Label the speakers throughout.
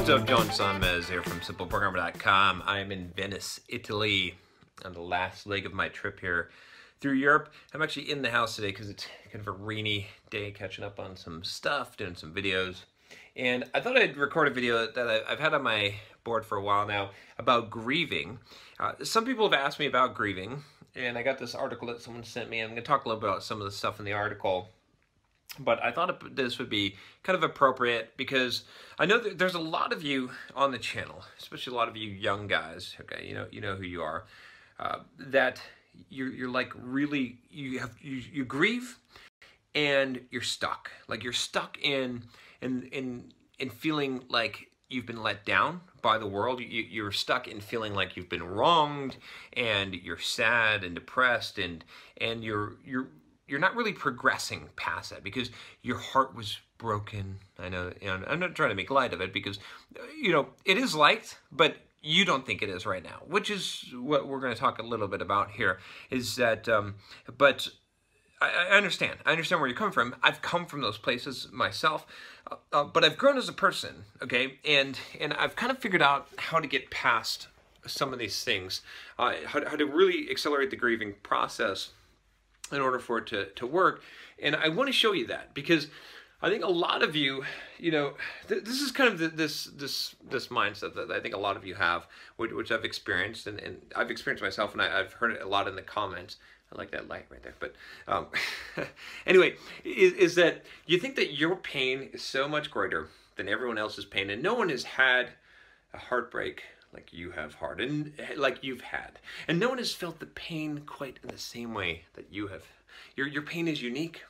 Speaker 1: What's up, John Sanmez here from SimpleProgrammer.com. I'm in Venice, Italy, on the last leg of my trip here through Europe. I'm actually in the house today because it's kind of a rainy day, catching up on some stuff, doing some videos. And I thought I'd record a video that I've had on my board for a while now about grieving. Some people have asked me about grieving, and I got this article that someone sent me. I'm going to talk a little bit about some of the stuff in the article. But I thought this would be kind of appropriate because I know that there's a lot of you on the channel, especially a lot of you young guys. Okay, you know who you are. That you're like really you grieve, and you're stuck. Like you're stuck in feeling like you've been let down by the world. You're stuck in feeling like you've been wronged, and you're sad and depressed, and you're not really progressing past that because your heart was broken. I know, I'm not trying to make light of it because, it is light, but you don't think it is right now, which is what we're going to talk a little bit about here, is that, but I understand. I understand where you're coming from. I've come from those places myself, but I've grown as a person, okay? And I've kind of figured out how to get past some of these things, how to really accelerate the grieving process in order for it to work. And I want to show you that because I think a lot of you, this is kind of this mindset that I think a lot of you have, which I've experienced, and I've experienced myself, and I've heard it a lot in the comments. I like that light right there. But anyway, is that you think that your pain is so much greater than everyone else's pain, and no one has had a heartbreak like you have had, and like you've had, and no one has felt the pain quite in the same way that you have. Your pain is unique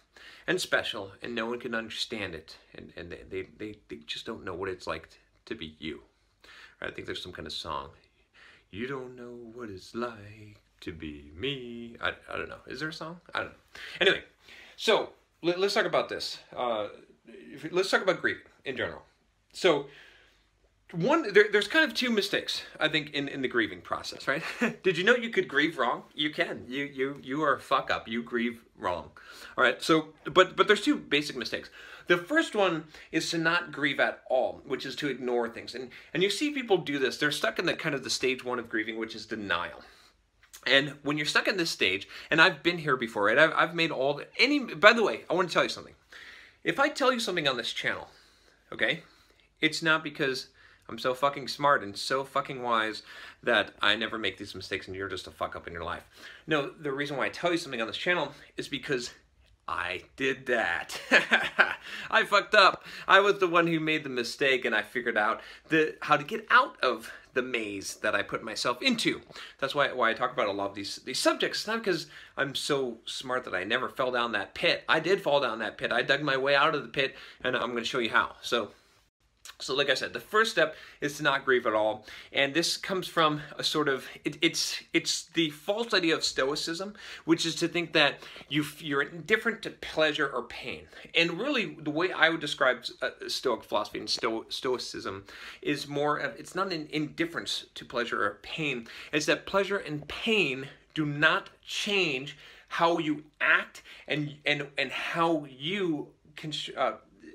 Speaker 1: and special, and no one can understand it, and they just don't know what it's like to be you. Right? I think there's some kind of song. You don't know what it's like to be me. I don't know. Is there a song? I don't know. Anyway, so let's talk about this. Let's talk about grief in general. So there's kind of two mistakes, I think, in the grieving process, right? Did you know you could grieve wrong? You can. You are a fuck up. You grieve wrong. All right. So, but there's two basic mistakes. The first one is to not grieve at all, which is to ignore things. And you see people do this. They're stuck in the kind of the stage one of grieving, which is denial. And when you're stuck in this stage, and I've been here before, right? I've made by the way, I want to tell you something. If I tell you something on this channel, okay, it's not because I'm so fucking smart and so fucking wise that I never make these mistakes and you're just a fuck up in your life. No, the reason why I tell you something on this channel is because I did that. I fucked up. I was the one who made the mistake, and I figured out how to get out of the maze that I put myself into. That's why I talk about a lot of these subjects. It's not because I'm so smart that I never fell down that pit. I did fall down that pit. I dug my way out of the pit, and I'm going to show you how. So like I said, the first step is to not grieve at all. And this comes from a sort of, it's the false idea of stoicism, which is to think that you're indifferent to pleasure or pain. And really, the way I would describe Stoic philosophy and stoicism is more of, it's not an indifference to pleasure or pain. It's that pleasure and pain do not change how you act and how you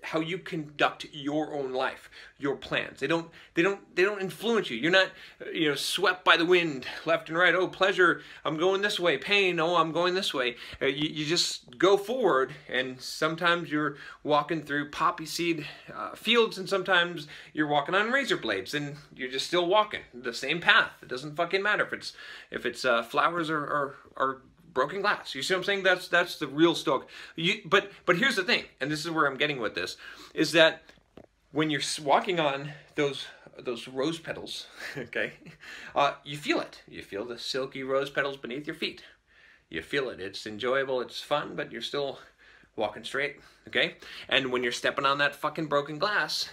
Speaker 1: how you conduct your own life, your plans. They don't influence you. You're not, swept by the wind left and right. Oh, pleasure, I'm going this way. Pain, oh, I'm going this way. You just go forward, and sometimes you're walking through poppy seed fields, and sometimes you're walking on razor blades, and you're just still walking the same path. It doesn't fucking matter if it's flowers or broken glass. You see what I'm saying? That's the real Stoic. But here's the thing, and this is where I'm getting with this, is that when you're walking on those rose petals, okay, you feel it. You feel the silky rose petals beneath your feet. You feel it. It's enjoyable. It's fun, but you're still walking straight, okay? And when you're stepping on that fucking broken glass,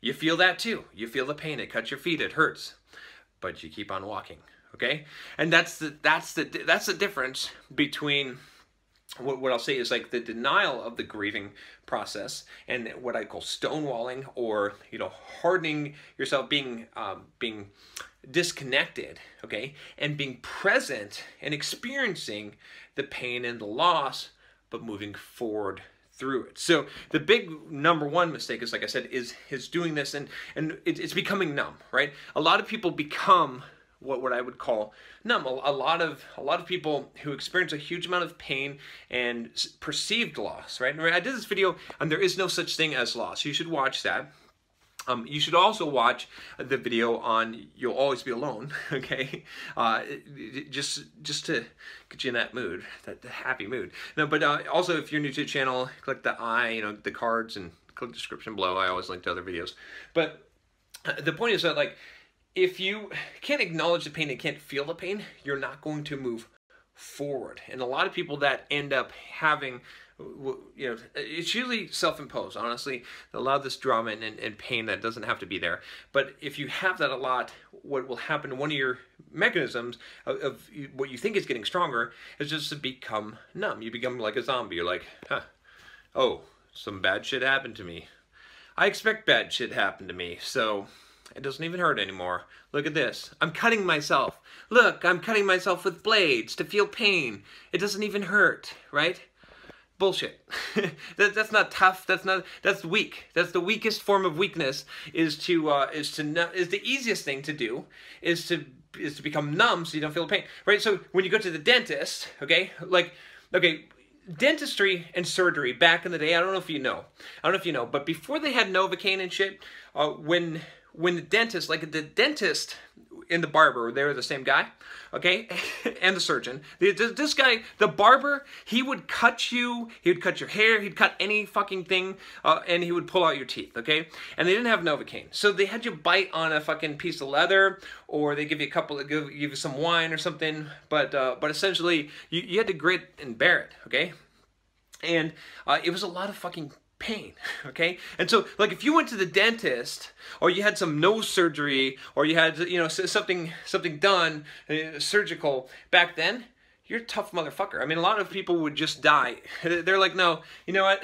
Speaker 1: you feel that too. You feel the pain. It cuts your feet. It hurts, but you keep on walking. Okay, and that's the difference between what I'll say is like the denial of the grieving process and what I call stonewalling, or hardening yourself, being disconnected, okay, and being present and experiencing the pain and the loss, but moving forward through it. So the big number one mistake is, like I said, is doing this and it's becoming numb, right? A lot of people become what I would call numb. A lot of people who experience a huge amount of pain and perceived loss, right? I did this video on there is no such thing as loss. You should watch that. You should also watch the video on You'll Always Be Alone, okay? Just to get you in that mood, that happy mood. No, but also if you're new to the channel, click the the cards, and click the description below. I always link to other videos. But the point is that, like, if you can't acknowledge the pain and can't feel the pain, you're not going to move forward. And a lot of people that end up having, it's usually self-imposed, honestly. A lot of this drama and pain that doesn't have to be there. But if you have that a lot, what will happen, one of your mechanisms of what you think is getting stronger is just to become numb. You become like a zombie. You're like, oh, some bad shit happened to me. I expect bad shit happened to me, so it doesn't even hurt anymore. Look at this. I'm cutting myself. Look, I'm cutting myself with blades to feel pain. It doesn't even hurt, right? Bullshit. That's not tough. That's weak. That's the weakest form of weakness. Is the easiest thing to do is to become numb so you don't feel pain, right? So when you go to the dentist, okay, dentistry and surgery back in the day, I don't know if you know, but before they had Novocaine and shit, when the dentist, and the barber, they were the same guy, okay, and the surgeon. This guy, the barber, he would cut you, he would cut your hair, he'd cut any fucking thing, and he would pull out your teeth, okay? And they didn't have Novocaine, so they had you bite on a fucking piece of leather, or they give you give you some wine or something, but essentially, you had to grit and bear it, okay? And it was a lot of fucking pain, okay? And so, like, if you went to the dentist, or you had some nose surgery, or you had, something done, surgical, back then, you're a tough motherfucker. I mean, a lot of people would just die. They're like, no, you know what?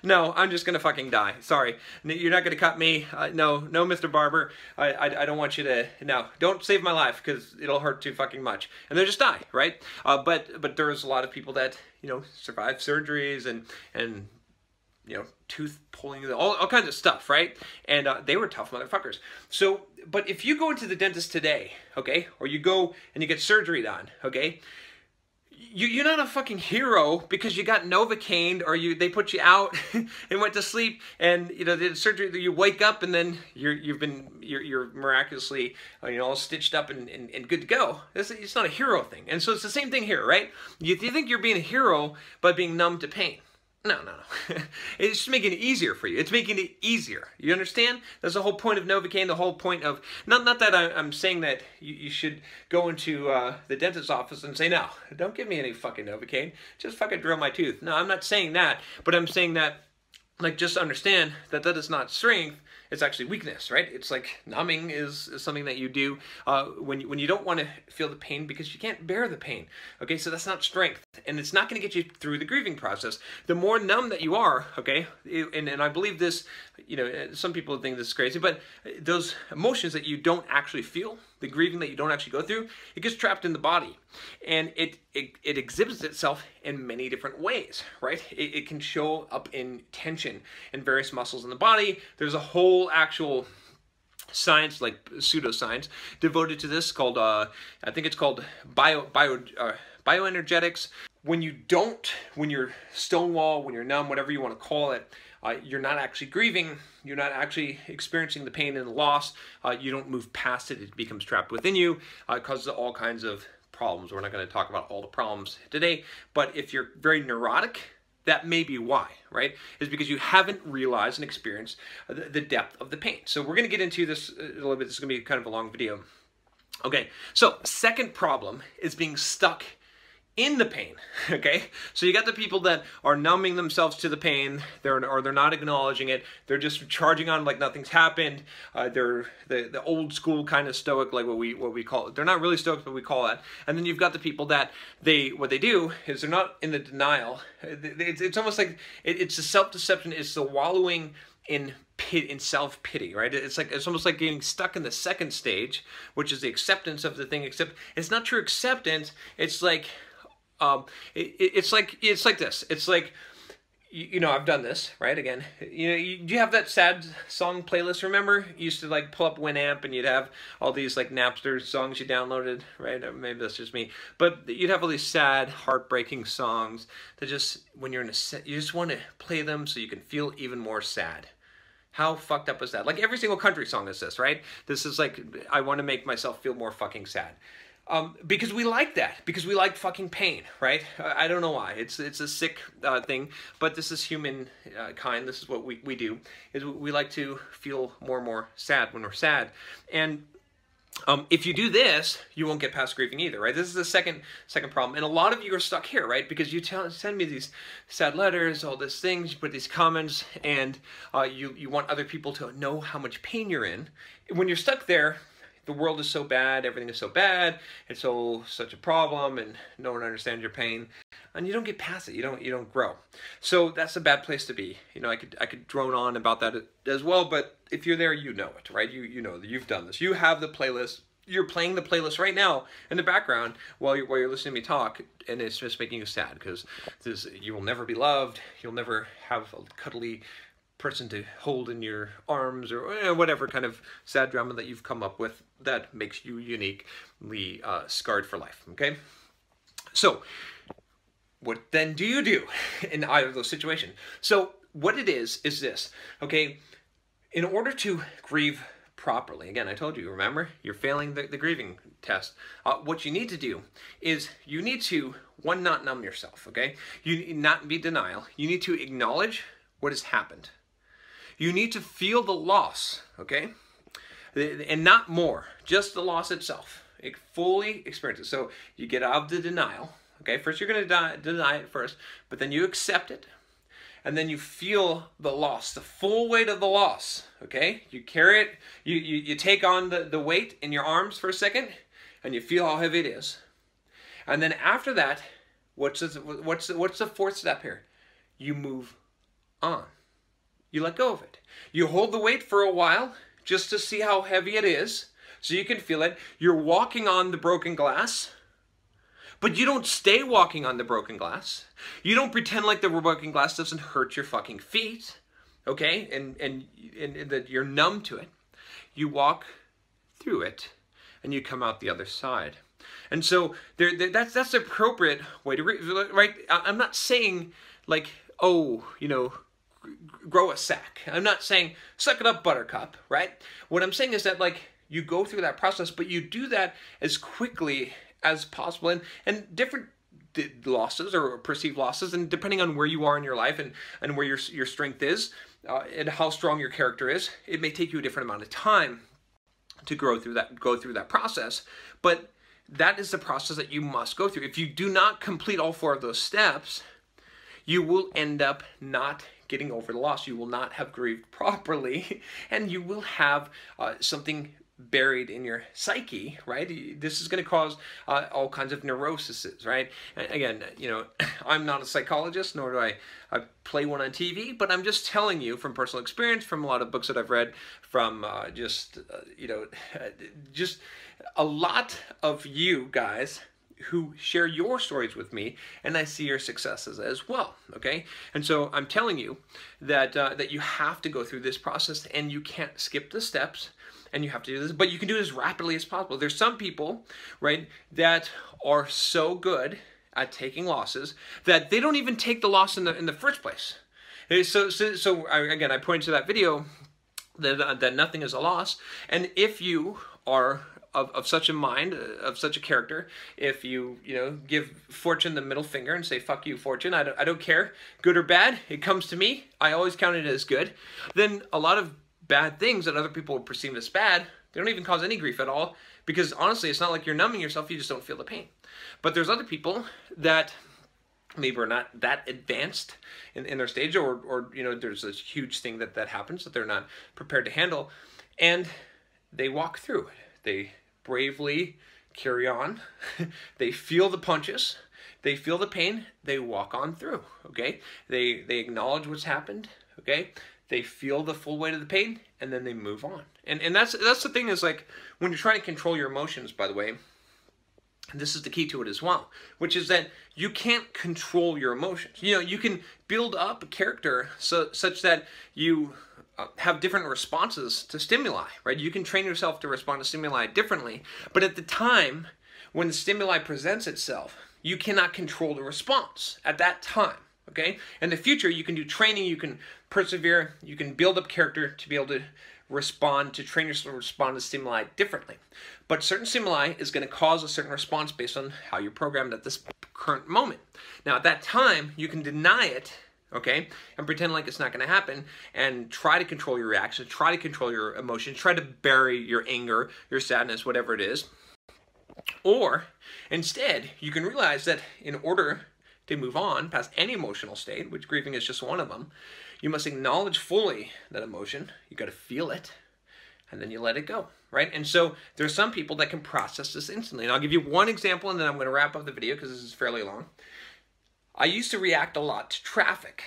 Speaker 1: No, I'm just gonna fucking die. Sorry, you're not gonna cut me. No, Mr. Barber, I don't want you to, no, don't save my life, because it'll hurt too fucking much. And they'll just die, right? But there's a lot of people that, survive surgeries and tooth pulling, all kinds of stuff, right? And they were tough motherfuckers. So, but if you go into the dentist today, okay, or you go and you get surgery done, okay, you're not a fucking hero because you got Novocaine, or they put you out and went to sleep, and the surgery, you wake up and then you're miraculously all stitched up and good to go. It's not a hero thing. And so it's the same thing here, right? You think you're being a hero by being numb to pain. No. It's just making it easier for you. It's making it easier. You understand? That's the whole point of Novocaine, the whole point of, not that I'm saying that you should go into the dentist's office and say, no, don't give me any fucking Novocaine. Just fucking drill my tooth. No, I'm not saying that. But I'm saying that, like, just understand that is not strength. It's actually weakness, right? It's like numbing is something that you do when you don't want to feel the pain because you can't bear the pain. Okay, so that's not strength, and it's not going to get you through the grieving process. The more numb that you are, okay, and I believe this, some people think this is crazy, but those emotions that you don't actually feel, the grieving that you don't actually go through, it gets trapped in the body, and it exhibits itself in many different ways, right? It can show up in tension in various muscles in the body. There's a whole actual science, like pseudoscience, devoted to this called, I think it's called bioenergetics. When you're stonewall, when you're numb, whatever you want to call it, you're not actually grieving, you're not actually experiencing the pain and the loss, you don't move past it, it becomes trapped within you, it causes all kinds of problems. We're not going to talk about all the problems today, but if you're very neurotic, that may be why, right? Is because you haven't realized and experienced the depth of the pain. So we're going to get into this a little bit. This is going to be kind of a long video. Okay, so second problem is being stuck in the pain, okay? So you got the people that are numbing themselves to the pain, they're not acknowledging it, they're just charging on like nothing's happened, they're the old school kind of stoic, like what we call it. They're not really stoic, but we call that. And then you've got the people that what they do is they're not in the denial. It's almost like it's the self-deception, it's the wallowing in self-pity, right? It's almost like getting stuck in the second stage, which is the acceptance of the thing, except it's not true acceptance. It's like it's like this. It's like you know, I've done this, right? Again, you know, you have that sad song playlist, remember? You used to like pull up Winamp and you'd have all these like Napster songs you downloaded, right? Or maybe that's just me. But you'd have all these sad, heartbreaking songs that just, when you're in a, you just want to play them so you can feel even more sad. How fucked up is that? Like every single country song is this, right? This is like, I want to make myself feel more fucking sad. Because we like that. Because we like fucking pain, right? I don't know why. It's a sick thing, but this is human kind. This is what we do. Is we like to feel more and more sad when we're sad. And if you do this, you won't get past grieving either, right? This is the second problem. And a lot of you are stuck here, right? Because you send me these sad letters, all these things, you put these comments, and you want other people to know how much pain you're in. When you're stuck there, the world is so bad, everything is so bad, it's such a problem, and no one understands your pain, and you don't get past it. You don't grow. So that's a bad place to be. You know, I could drone on about that as well, but if you're there, you know it, right? You know that you've done this. You have the playlist. You're playing the playlist right now in the background while you're listening to me talk, and it's just making you sad because you will never be loved. You'll never have a cuddly person to hold in your arms, or whatever kind of sad drama that you've come up with that makes you uniquely scarred for life, okay? So, what then do you do in either of those situations? So, what it is this, okay? In order to grieve properly, again, I told you, remember? You're failing the grieving test. What you need to do is you need to, one, not numb yourself, okay? You not be denial. You need to acknowledge what has happened. You need to feel the loss, okay? And not more, just the loss itself. Fully experience it. So you get out of the denial, okay? First you're going to deny it first, but then you accept it. And then you feel the loss, the full weight of the loss, okay? You carry it, you take on the weight in your arms for a second, and you feel how heavy it is. And then after that, what's the fourth step here? You move on. You let go of it. You hold the weight for a while just to see how heavy it is so you can feel it. You're walking on the broken glass, but you don't stay walking on the broken glass. You don't pretend like the broken glass doesn't hurt your fucking feet, okay? And that you're numb to it. You walk through it and you come out the other side. And so that's the appropriate way to, right? I'm not saying like, oh, you know, grow a sack. I'm not saying suck it up, buttercup, right? What I'm saying is that like you go through that process, but you do that as quickly as possible, and different losses or perceived losses, and depending on where you are in your life and where your strength is and how strong your character is, it may take you a different amount of time to go through that process. But that is the process that you must go through. If you do not complete all four of those steps, you will end up not getting over the loss. You will not have grieved properly, and you will have something buried in your psyche, right? This is going to cause all kinds of neuroses, right? And again, you know, I'm not a psychologist, nor do I play one on TV, but I'm just telling you from personal experience, from a lot of books that I've read, from you know, just a lot of you guys who share your stories with me, and I see your successes as well, okay? And so I'm telling you that that you have to go through this process, and you can't skip the steps, and you have to do this, but you can do it as rapidly as possible. There's some people, right, that are so good at taking losses that they don't even take the loss in the first place. So again, I pointed to that video that nothing is a loss, and if you are of such a mind, of such a character, if you know, give Fortune the middle finger and say, fuck you, Fortune, I don't care, good or bad, it comes to me, I always count it as good, then a lot of bad things that other people would perceive as bad, they don't even cause any grief at all, because honestly, it's not like you're numbing yourself, you just don't feel the pain. But there's other people that maybe are not that advanced in their stage, or you know, there's this huge thing that happens that they're not prepared to handle, and they walk through it. They bravely carry on. They feel the punches. They feel the pain. They walk on through, okay? They acknowledge what's happened, okay? They feel the full weight of the pain, and then they move on. And that's the thing, is like, when you're trying to control your emotions, by the way, and this is the key to it as well, which is that you can't control your emotions. You know, you can build up a character such that you have different responses to stimuli, right? You can train yourself to respond to stimuli differently, but at the time when the stimuli presents itself, you cannot control the response at that time, okay? In the future, you can do training, you can persevere, you can build up character to be able to respond, to train yourself to respond to stimuli differently. But certain stimuli is going to cause a certain response based on how you're programmed at this current moment. Now, at that time, you can deny it, okay, and pretend like it's not going to happen, and try to control your reaction, try to control your emotions, try to bury your anger, your sadness, whatever it is. Or instead, you can realize that in order to move on past any emotional state, which grieving is just one of them, you must acknowledge fully that emotion. You got to feel it, and then you let it go, right? And so there are some people that can process this instantly. And I'll give you one example, and then I'm going to wrap up the video because this is fairly long. I used to react a lot to traffic,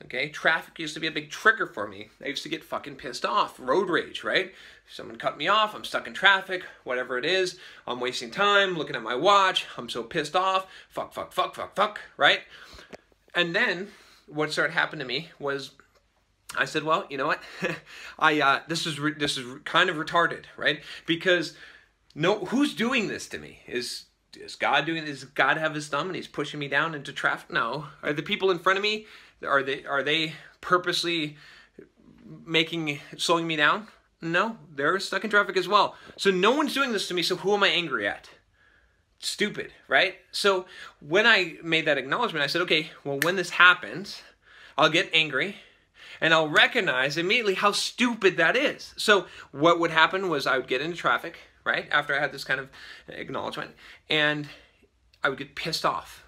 Speaker 1: okay? Traffic used to be a big trigger for me. I used to get fucking pissed off, road rage, right? Someone cut me off, I'm stuck in traffic, whatever it is, I'm wasting time, looking at my watch, I'm so pissed off, fuck, right? And then what started happening to me was I said, well, you know what? This is kind of retarded, right? Because who's doing this to me? Is God doing this? Does God have his thumb and he's pushing me down into traffic? No. Are the people in front of me, are they purposely slowing me down? No, they're stuck in traffic as well. So no one's doing this to me, so who am I angry at? Stupid, right? So when I made that acknowledgement, I said, okay, well, when this happens, I'll get angry, and I'll recognize immediately how stupid that is. So what would happen was I would get into traffic, right, after I had this kind of acknowledgement, and I would get pissed off.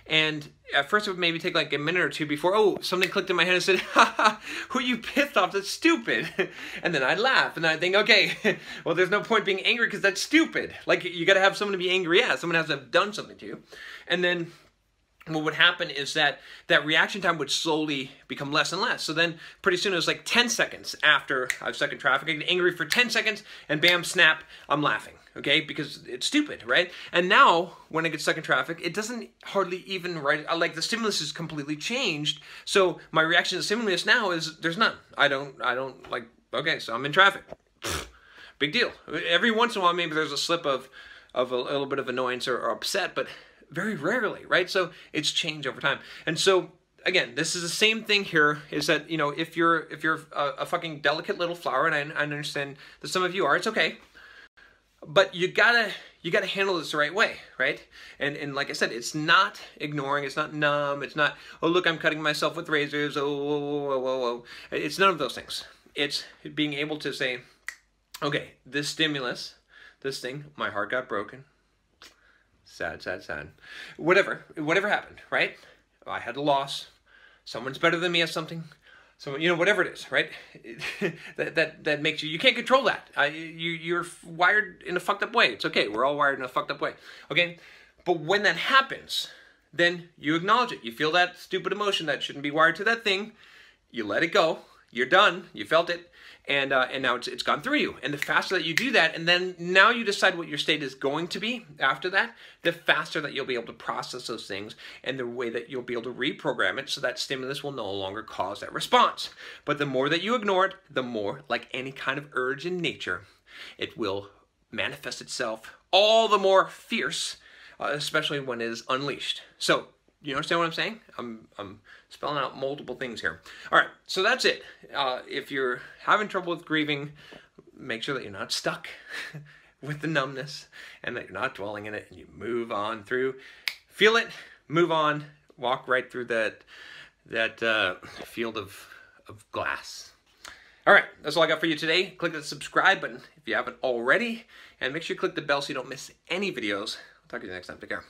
Speaker 1: And at first it would maybe take like a minute or two before, oh, something clicked in my head and said, haha, who are you pissed off? That's stupid. And then I'd laugh, and then I'd think, okay, well, there's no point being angry because that's stupid. Like, you got to have someone to be angry at. Someone has to have done something to you. And then what would happen is that reaction time would slowly become less and less. So then pretty soon it was like 10 seconds after I was stuck in traffic. I get angry for 10 seconds and bam, snap, I'm laughing, okay? Because it's stupid, right? And now when I get stuck in traffic, it doesn't hardly even, right? Like the stimulus is completely changed. So my reaction to the stimulus now is there's none. I don't like, okay, so I'm in traffic. Big deal. Every once in a while, maybe there's a slip of a little bit of annoyance or upset, but very rarely, right? So it's changed over time. And so again, this is the same thing here, is that, you know, if you're a fucking delicate little flower, and I understand that some of you are, it's okay, but you gotta handle this the right way, right? And like I said, it's not ignoring, it's not numb, it's not, oh look, I'm cutting myself with razors, oh, whoa, whoa, whoa, whoa. It's none of those things. It's being able to say, okay, this stimulus, this thing, my heart got broken. Sad, sad, sad. Whatever happened, right? I had a loss. Someone's better than me at something. So, you know, whatever it is, right? that makes you can't control that. You're wired in a fucked up way. It's okay. We're all wired in a fucked up way. Okay? But when that happens, then you acknowledge it. You feel that stupid emotion that shouldn't be wired to that thing. You let it go. You're done. You felt it. And now it's gone through you. And the faster that you do that, and then now you decide what your state is going to be after that, the faster that you'll be able to process those things, and the way that you'll be able to reprogram it so that stimulus will no longer cause that response. But the more that you ignore it, the more, like any kind of urge in nature, it will manifest itself all the more fierce, especially when it is unleashed. So, you understand what I'm saying? I'm spelling out multiple things here. All right, so that's it. If you're having trouble with grieving, make sure that you're not stuck with the numbness and that you're not dwelling in it, and you move on through. Feel it, move on, walk right through that field of glass. All right, that's all I got for you today. Click the subscribe button if you haven't already, and make sure you click the bell so you don't miss any videos. I'll talk to you next time. Take care.